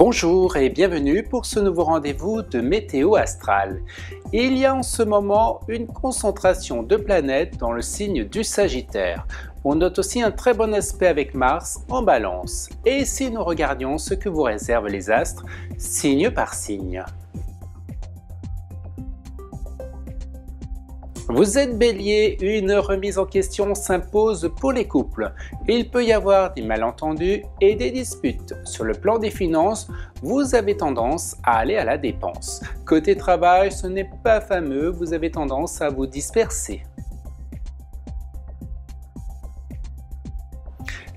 Bonjour et bienvenue pour ce nouveau rendez-vous de Météo Astrale. Il y a en ce moment une concentration de planètes dans le signe du Sagittaire. On note aussi un très bon aspect avec Mars en Balance. Et si nous regardions ce que vous réservent les astres, signe par signe. Vous êtes Bélier, une remise en question s'impose pour les couples. Il peut y avoir des malentendus et des disputes. Sur le plan des finances, vous avez tendance à aller à la dépense. Côté travail, ce n'est pas fameux, vous avez tendance à vous disperser.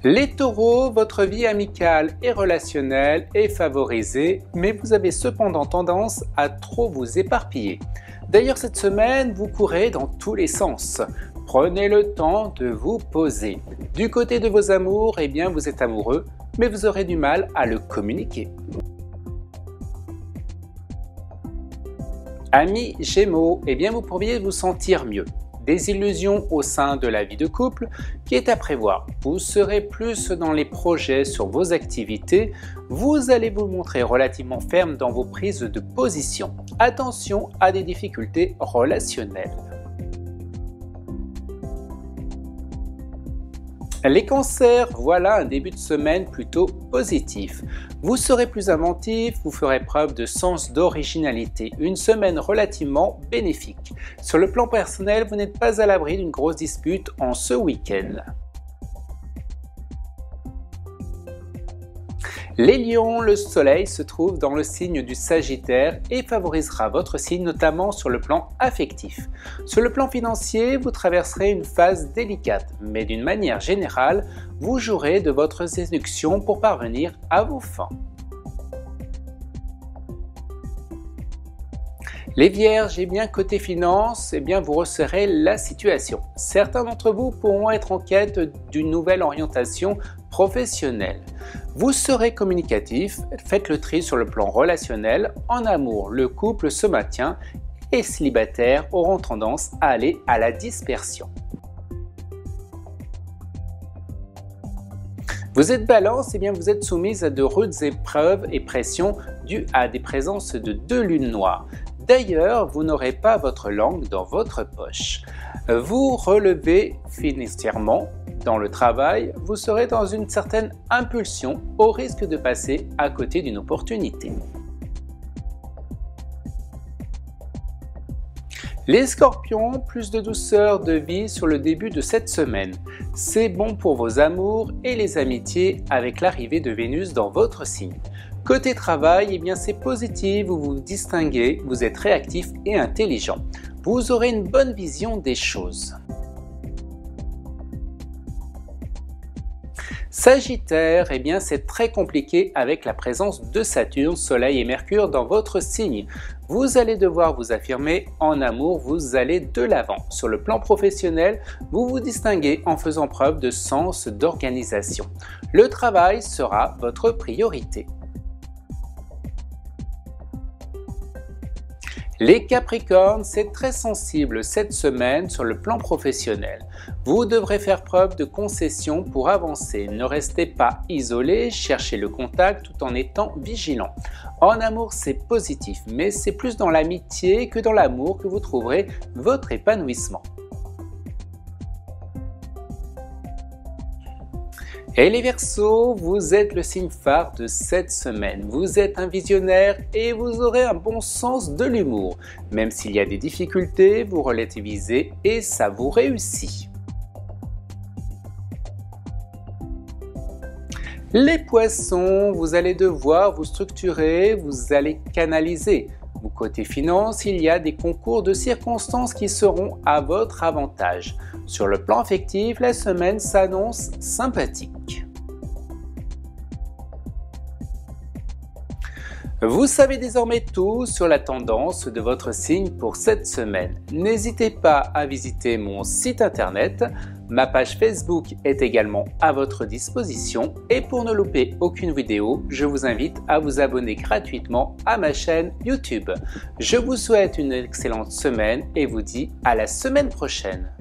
Les taureaux, votre vie amicale et relationnelle est favorisée, mais vous avez cependant tendance à trop vous éparpiller. D'ailleurs, cette semaine, vous courez dans tous les sens. Prenez le temps de vous poser. Du côté de vos amours, eh bien, vous êtes amoureux, mais vous aurez du mal à le communiquer. Amis Gémeaux, eh bien, vous pourriez vous sentir mieux. Des illusions au sein de la vie de couple qui est à prévoir. Vous serez plus dans les projets sur vos activités. Vous allez vous montrer relativement ferme dans vos prises de position. Attention à des difficultés relationnelles. Les cancers, voilà un début de semaine plutôt positif. Vous serez plus inventif, vous ferez preuve de sens d'originalité. Une semaine relativement bénéfique. Sur le plan personnel, vous n'êtes pas à l'abri d'une grosse dispute en ce week-end. Les lions, le soleil se trouve dans le signe du Sagittaire et favorisera votre signe notamment sur le plan affectif. Sur le plan financier, vous traverserez une phase délicate, mais d'une manière générale, vous jouerez de votre séduction pour parvenir à vos fins. Les Vierges, eh bien côté finance, eh bien vous resserrez la situation. Certains d'entre vous pourront être en quête d'une nouvelle orientation professionnelle. Vous serez communicatif, faites le tri sur le plan relationnel. En amour, le couple se maintient et célibataires auront tendance à aller à la dispersion. Vous êtes Balance, eh bien vous êtes soumise à de rudes épreuves et pressions dues à des présences de deux lunes noires. D'ailleurs, vous n'aurez pas votre langue dans votre poche. Vous relevez financièrement dans le travail, vous serez dans une certaine impulsion au risque de passer à côté d'une opportunité. Les Scorpions, plus de douceur de vie sur le début de cette semaine. C'est bon pour vos amours et les amitiés avec l'arrivée de Vénus dans votre signe. Côté travail, eh bien c'est positif, vous vous distinguez, vous êtes réactif et intelligent. Vous aurez une bonne vision des choses. Sagittaire, eh bien c'est très compliqué avec la présence de Saturne, Soleil et Mercure dans votre signe. Vous allez devoir vous affirmer en amour, vous allez de l'avant. Sur le plan professionnel, vous vous distinguez en faisant preuve de sens d'organisation. Le travail sera votre priorité. Les Capricornes, c'est très sensible cette semaine sur le plan professionnel. Vous devrez faire preuve de concession pour avancer. Ne restez pas isolé, cherchez le contact tout en étant vigilant. En amour, c'est positif, mais c'est plus dans l'amitié que dans l'amour que vous trouverez votre épanouissement. Et les Verseaux, vous êtes le signe phare de cette semaine. Vous êtes un visionnaire et vous aurez un bon sens de l'humour. Même s'il y a des difficultés, vous relativisez et ça vous réussit. Les Poissons, vous allez devoir vous structurer, vous allez canaliser. Côté finance, il y a des concours de circonstances qui seront à votre avantage. Sur le plan affectif, la semaine s'annonce sympathique. Vous savez désormais tout sur la tendance de votre signe pour cette semaine. N'hésitez pas à visiter mon site internet. Ma page Facebook est également à votre disposition et pour ne louper aucune vidéo, je vous invite à vous abonner gratuitement à ma chaîne YouTube. Je vous souhaite une excellente semaine et vous dis à la semaine prochaine.